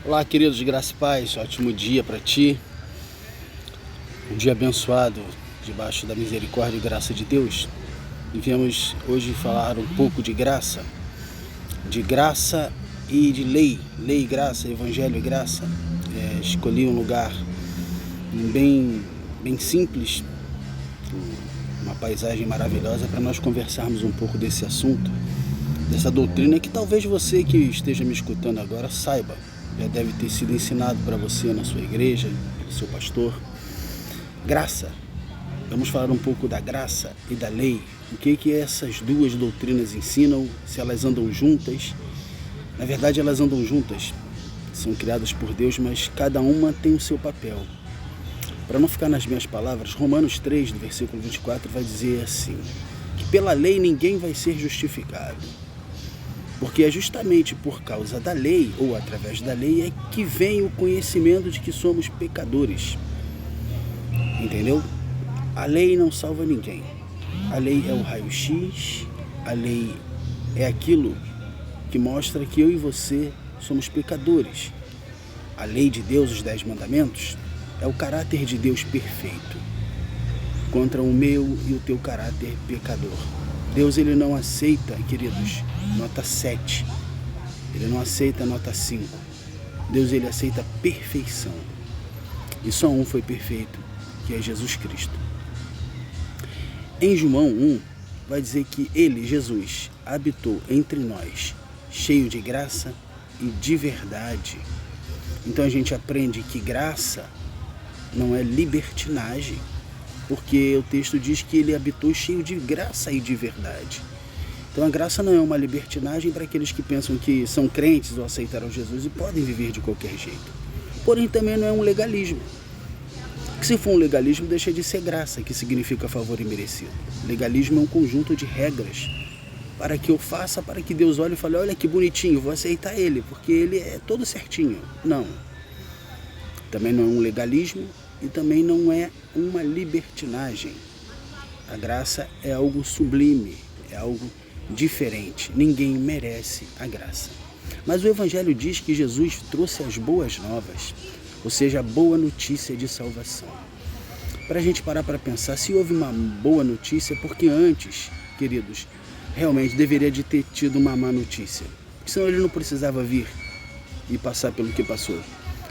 Olá, queridos, graça e paz, ótimo dia para ti, um dia abençoado, debaixo da misericórdia e graça de Deus. E viemos hoje falar um pouco de graça e de lei e graça, evangelho e graça. Escolhi um lugar bem simples, uma paisagem maravilhosa para nós conversarmos um pouco desse assunto, dessa doutrina que talvez você que esteja me escutando agora saiba. Já deve ter sido ensinado para você na sua igreja, pelo seu pastor. Graça. Vamos falar um pouco da graça e da lei. O que essas duas doutrinas ensinam, se elas andam juntas. Na verdade, elas andam juntas. São criadas por Deus, mas cada uma tem o seu papel. Para não ficar nas minhas palavras, Romanos 3, do versículo 24, vai dizer assim, que pela lei ninguém vai ser justificado. Porque é justamente por causa da lei, ou através da lei, é que vem o conhecimento de que somos pecadores. Entendeu? A lei não salva ninguém. A lei é o raio-x, a lei é aquilo que mostra que eu e você somos pecadores. A lei de Deus, os 10 mandamentos, é o caráter de Deus perfeito, contra o meu e o teu caráter pecador. Deus, ele não aceita, queridos, nota 7. Ele não aceita nota 5. Deus, ele aceita perfeição. E só um foi perfeito, que é Jesus Cristo. Em João 1, vai dizer que ele, Jesus, habitou entre nós, cheio de graça e de verdade. Então a gente aprende que graça não é libertinagem, porque o texto diz que ele habitou cheio de graça e de verdade. Então a graça não é uma libertinagem para aqueles que pensam que são crentes ou aceitaram Jesus e podem viver de qualquer jeito. Porém também não é um legalismo. Se for um legalismo, deixa de ser graça, que significa favor imerecido. Legalismo é um conjunto de regras para que eu faça, para que Deus olhe e fale, olha que bonitinho, vou aceitar ele, porque ele é todo certinho. Não. Também não é um legalismo e também não é uma libertinagem. A graça é algo sublime, é algo diferente. Ninguém merece a graça. Mas o Evangelho diz que Jesus trouxe as boas novas, ou seja, a boa notícia de salvação. Para a gente parar para pensar, se houve uma boa notícia, porque antes, queridos, realmente deveria de ter tido uma má notícia. Senão ele não precisava vir e passar pelo que passou.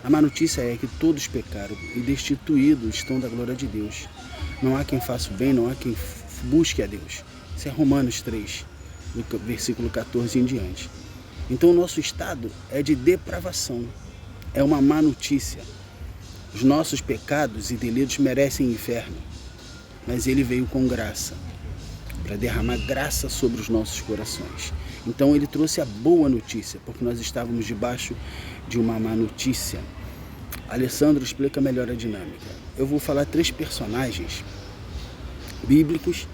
A má notícia é que todos pecaram e destituídos estão da glória de Deus. Não há quem faça o bem, não há quem busque a Deus. Isso é Romanos 3, do versículo 14 em diante. Então o nosso estado é de depravação. É uma má notícia. Os nossos pecados e delitos merecem inferno. Mas ele veio com graça, para derramar graça sobre os nossos corações. Então ele trouxe a boa notícia, porque nós estávamos debaixo de uma má notícia. Alessandro explica melhor a dinâmica. Eu vou falar 3 personagens bíblicos,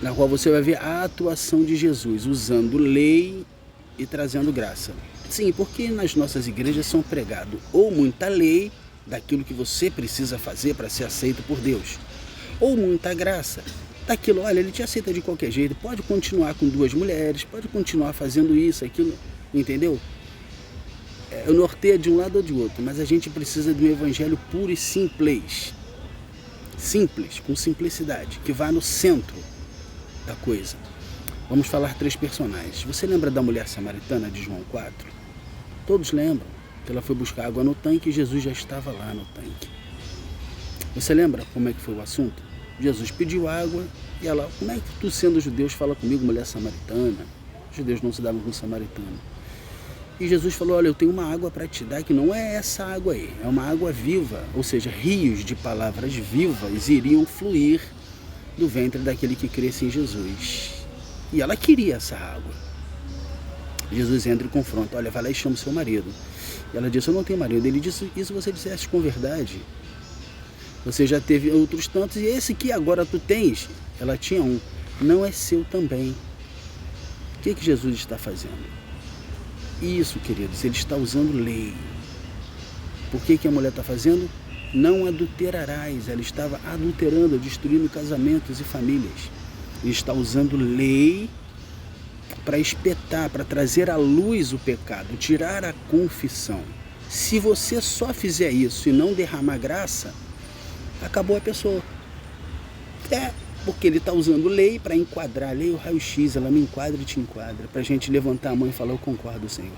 na qual você vai ver a atuação de Jesus, usando lei e trazendo graça. Sim, porque nas nossas igrejas são pregados ou muita lei, daquilo que você precisa fazer para ser aceito por Deus, ou muita graça, daquilo, olha, ele te aceita de qualquer jeito, pode continuar com 2 mulheres, pode continuar fazendo isso, aquilo, entendeu? Eu norteio de um lado ou de outro, mas a gente precisa de um evangelho puro e simples, com simplicidade, que vá no centro da coisa. Vamos falar 3 personagens. Você lembra da mulher samaritana de João 4? Todos lembram que ela foi buscar água no tanque e Jesus já estava lá no tanque. Você lembra como é que foi o assunto? Jesus pediu água e ela, como é que tu, sendo judeus, fala comigo, mulher samaritana? Os judeus não se davam com samaritano. E Jesus falou, olha, eu tenho uma água para te dar que não é essa água aí, é uma água viva, ou seja, rios de palavras vivas iriam fluir do ventre daquele que cresce em Jesus. E ela queria essa água. Jesus entra e confronta, olha, vai lá e chama o seu marido. E ela disse, eu não tenho marido. Ele disse, isso você disseste com verdade. Você já teve outros tantos, e esse que agora tu tens, ela tinha um, não é seu também. O que Jesus está fazendo? Isso, queridos, ele está usando lei. Por que a mulher está fazendo? Não adulterarás. Ela estava adulterando, destruindo casamentos e famílias. Ele está usando lei para espetar, para trazer à luz o pecado, tirar a confissão. Se você só fizer isso e não derramar graça, acabou a pessoa. Porque ele está usando lei para enquadrar. A lei é o raio-x, ela me enquadra e te enquadra. Para a gente levantar a mão e falar, eu concordo, Senhor.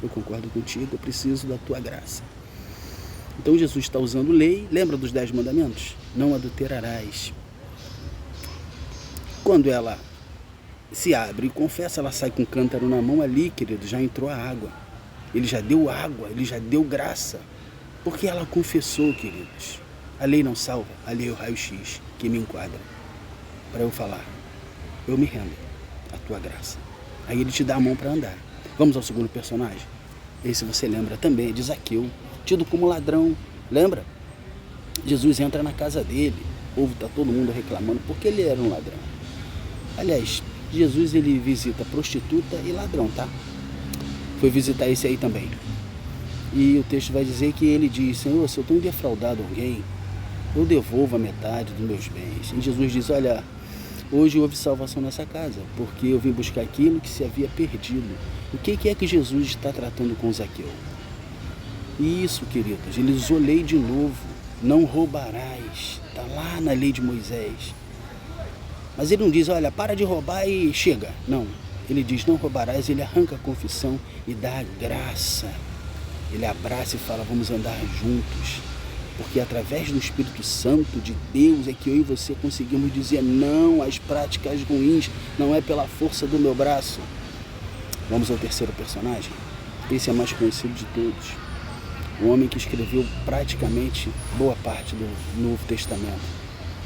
Eu concordo contigo, eu preciso da tua graça. Então Jesus está usando lei. Lembra dos 10 mandamentos? Não adulterarás. Quando ela se abre e confessa, ela sai com um cântaro na mão ali, querido, já entrou a água. Ele já deu água, ele já deu graça. Porque ela confessou, queridos. A lei não salva, a lei é o raio-x que me enquadra. Para eu falar, eu me rendo à tua graça. Aí ele te dá a mão para andar. Vamos ao segundo personagem? Esse você lembra também, é de Zaqueu, tido como ladrão. Lembra? Jesus entra na casa dele, o povo está todo mundo reclamando porque ele era um ladrão. Aliás, Jesus ele visita prostituta e ladrão, tá? Foi visitar esse aí também. E o texto vai dizer que ele diz, Senhor, se eu tenho defraudado alguém, eu devolvo a metade dos meus bens. E Jesus diz, olha, hoje houve salvação nessa casa, porque eu vim buscar aquilo que se havia perdido. O que é que Jesus está tratando com Zaqueu? Isso, queridos, ele usou lei de novo, não roubarás, está lá na lei de Moisés. Mas ele não diz, olha, para de roubar e chega. Não, ele diz, não roubarás, ele arranca a confissão e dá a graça. Ele abraça e fala, vamos andar juntos. Porque através do Espírito Santo de Deus é que eu e você conseguimos dizer não às práticas ruins, não é pela força do meu braço. Vamos ao terceiro personagem? Esse é mais conhecido de todos. O homem que escreveu praticamente boa parte do Novo Testamento.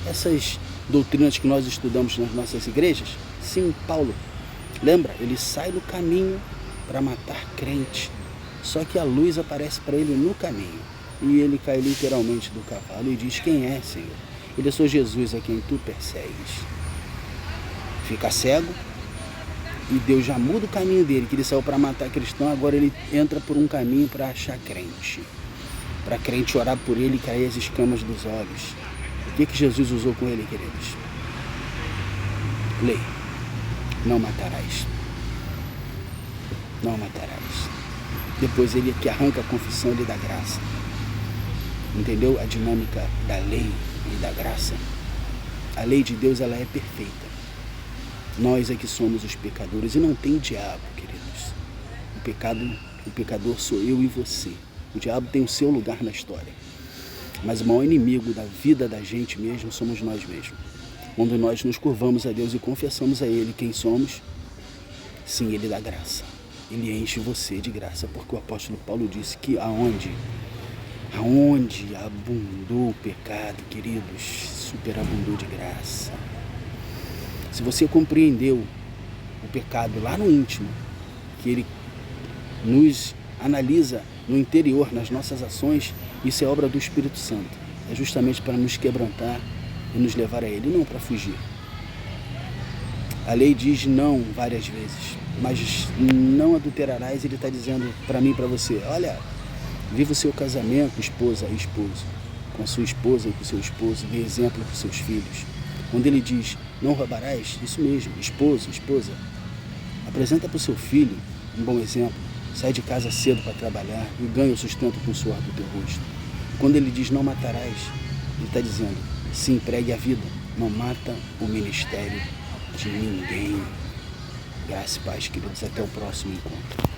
Essas doutrinas que nós estudamos nas nossas igrejas, sim, Paulo, lembra? Ele sai do caminho para matar crente. Só que a luz aparece para ele no caminho. E ele cai literalmente do cavalo e diz, quem é, Senhor? Ele é só Jesus a quem tu persegues. Fica cego e Deus já muda o caminho dele, que ele saiu para matar cristão, agora ele entra por um caminho para achar crente. Para crente orar por ele e cair as escamas dos olhos. O que Jesus usou com ele, queridos? Lei. Não matarás. Não matarás. Depois ele que arranca a confissão, ele dá graça. Entendeu a dinâmica da lei e da graça? A lei de Deus, ela é perfeita. Nós é que somos os pecadores e não tem diabo, queridos. O pecador sou eu e você. O diabo tem o seu lugar na história. Mas o maior inimigo da vida da gente mesmo somos nós mesmos. Quando nós nos curvamos a Deus e confessamos a Ele quem somos, sim, Ele dá graça. Ele enche você de graça, porque o apóstolo Paulo disse que aonde abundou o pecado, queridos, superabundou de graça. Se você compreendeu o pecado lá no íntimo, que ele nos analisa no interior, nas nossas ações, isso é obra do Espírito Santo. É justamente para nos quebrantar e nos levar a Ele, não para fugir. A lei diz não várias vezes, mas não adulterarás, ele está dizendo para mim e para você, olha, viva o seu casamento, esposa e esposo, com a sua esposa e com o seu esposo, dê exemplo para os seus filhos. Quando ele diz, não roubarás, isso mesmo, esposo, esposa, apresenta para o seu filho um bom exemplo, sai de casa cedo para trabalhar e ganha o sustento com o suor do teu rosto. Quando ele diz, não matarás, ele está dizendo, sim, pregue a vida, não mata o ministério de ninguém. Graça e paz, queridos, até o próximo encontro.